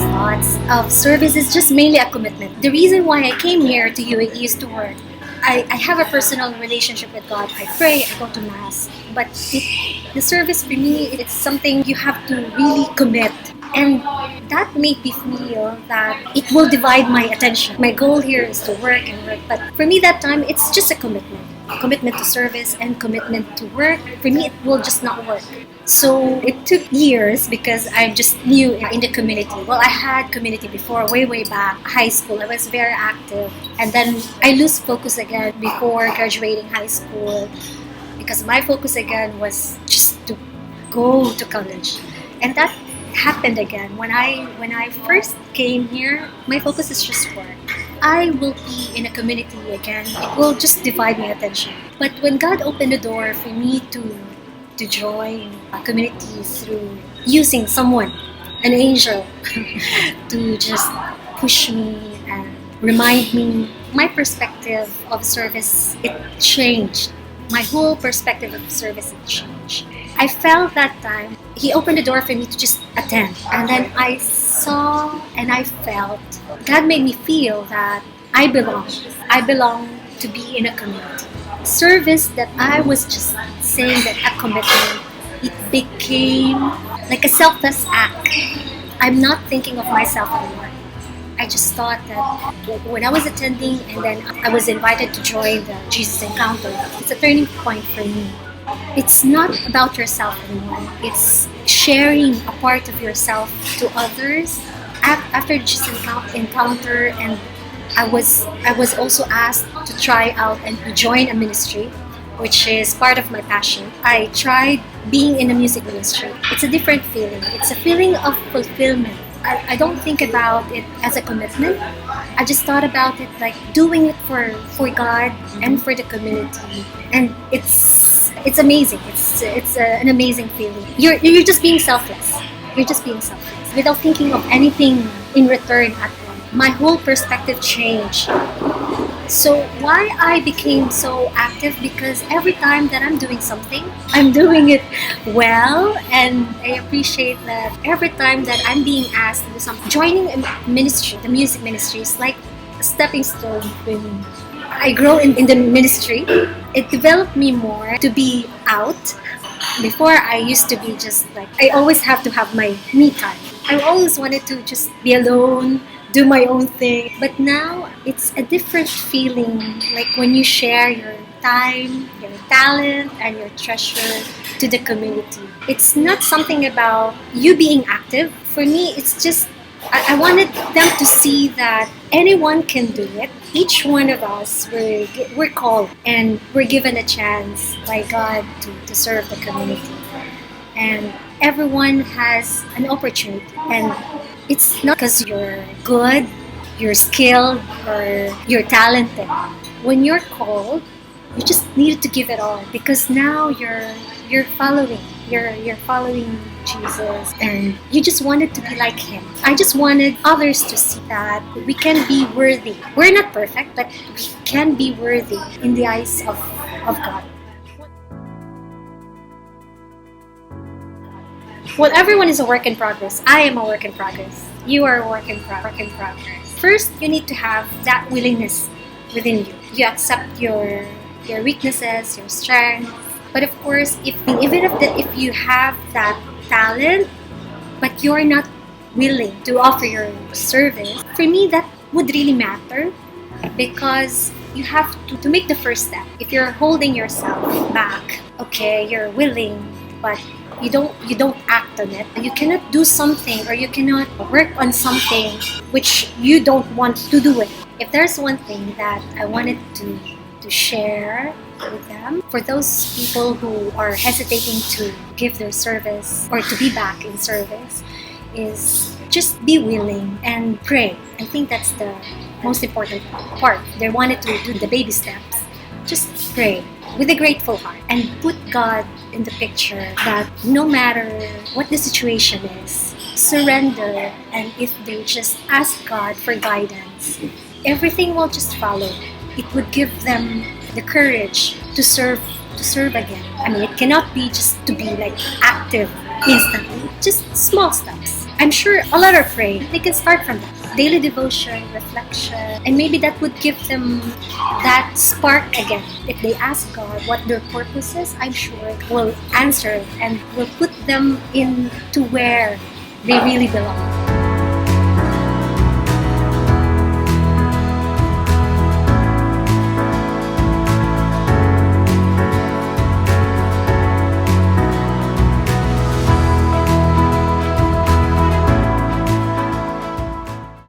thoughts of service is just mainly a commitment. The reason why I came here to UAE is to work. I have a personal relationship with God. I pray, I go to Mass. But the service for me, it's something you have to really commit. And that made me feel that it will divide my attention. My goal here is to work and work. But for me that time, it's just a commitment. Commitment to service and commitment to work. For me, it will just not work. So it took years because I'm just new in the community. Well, I had community before, way back, high school. I was very active. And then I lose focus again before graduating high school because my focus again was just to go to college. And that happened again. When I first came here, my focus is just work. I will be in a community again. It will just divide my attention. But when God opened the door for me to join a community through using someone, an angel, to just push me and remind me, my perspective of service, it changed. My whole perspective of service, it changed. I felt that time, He opened the door for me to just attend. And then I saw and I felt, God made me feel that I belong. I belong to be in a community. Service that I was just saying that a commitment, it became like a selfless act. I'm not thinking of myself anymore. I just thought that when I was attending and then I was invited to join the Jesus Encounter, it's a turning point for me. It's not about yourself anymore. It's sharing a part of yourself to others. After Jesus Encounter, and I was also asked to try out and join a ministry, which is part of my passion. I tried being in a music ministry. It's a different feeling. It's a feeling of fulfillment. I don't think about it as a commitment. I just thought about it like doing it for God and for the community. And it's amazing. It's an amazing feeling. You're just being selfless. You're just being selfless without thinking of anything in return at all. My whole perspective changed. So why I became so active, because every time that I'm doing something, I'm doing it well, and I appreciate that every time that I'm being asked to do something. Joining a ministry, the music ministry, is like a stepping stone for me. I grow in the ministry. It developed me more to be out. Before, I used to be just like, I always have to have my me time. I always wanted to just be alone, do my own thing. But now, it's a different feeling. Like when you share your time, your talent, and your treasure to the community. It's not something about you being active. For me, it's just, I wanted them to see that anyone can do it. Each one of us, we're called and we're given a chance by God to serve the community. And everyone has an opportunity. And it's not because you're good, you're skilled, or you're talented. When you're called, you just need to give it all, because now you're following Jesus, and you just wanted to be like Him. I just wanted others to see that we can be worthy. We're not perfect, but we can be worthy in the eyes of God. Well, everyone is a work in progress. I am a work in progress. You are a work in progress. First, you need to have that willingness within you. You accept your weaknesses, your strengths. But of course, even if you have that talent, but you're not willing to offer your service, for me that would really matter, because you have to make the first step. If you're holding yourself back, okay, you're willing, but you don't act on it. You cannot do something, or you cannot work on something which you don't want to do it. If there's one thing that I wanted to share with them, for those people who are hesitating to give their service or to be back in service, is just be willing and pray. I think that's the most important part. They wanted to do the baby steps. Just pray with a grateful heart and put God in the picture, that no matter what the situation is, surrender, and if they just ask God for guidance, everything will just follow. It would give them the courage to serve again. I mean, it cannot be just to be like active instantly, just small steps. I'm sure a lot are praying. They can start from that. Daily devotion, reflection, and maybe that would give them that spark again. If they ask God what their purpose is, I'm sure will answer and will put them into where they really belong.